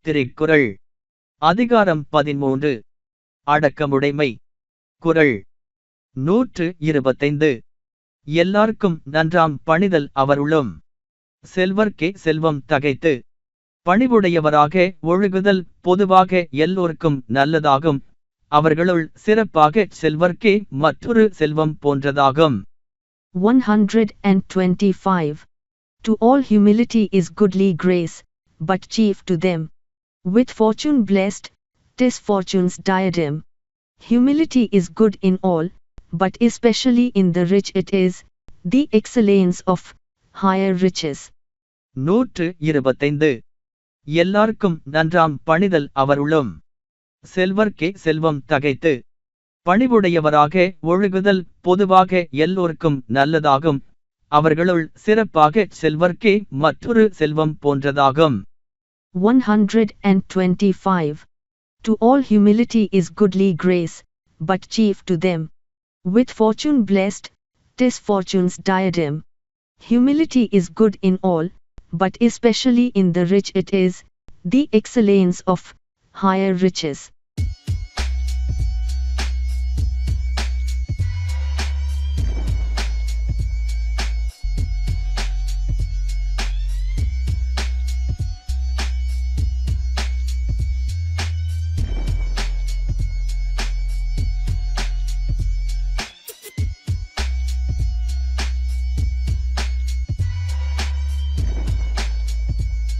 திருக்குறள் அதிகாரம் 13 அடக்கமுடைமை. குறள் 125. எல்லார்க்கும் நன்றாம் பணிதல் அவருளும். செல்வர்க்கே செல்வம் தகைத்து பணிவுடையவராக ஒழுகுதல் பொதுவாக எல்லோர்க்கும் நல்லதாகும். அவர்களுள் சிறப்பாக செல்வர்க்கே மற்றொரு செல்வம் போன்றதாகும். 125. To all humility is goodly grace, but chief to them. With fortune blessed, 'tis fortune's diadem. Humility is good in all, but especially in the rich it is, the excellence of higher riches. 125. எல்லார்க்கும் நன்றாம் பணிதல் அவருளும். செல்வர்க்கே செல்வம் தகைத்து பணிவுடையவராக ஒழுகுதல் பொதுவாக எல்லோர்க்கும் நல்லதாகும். அவர்களுள் சிறப்பாக செல்வர்க்கே மற்றொரு செல்வம் போன்றதாகும். 125. To all humility is goodly grace, but chief to them. With fortune blessed, 'tis fortune's diadem. Humility is good in all, but especially in the rich it is, the excellence of higher riches.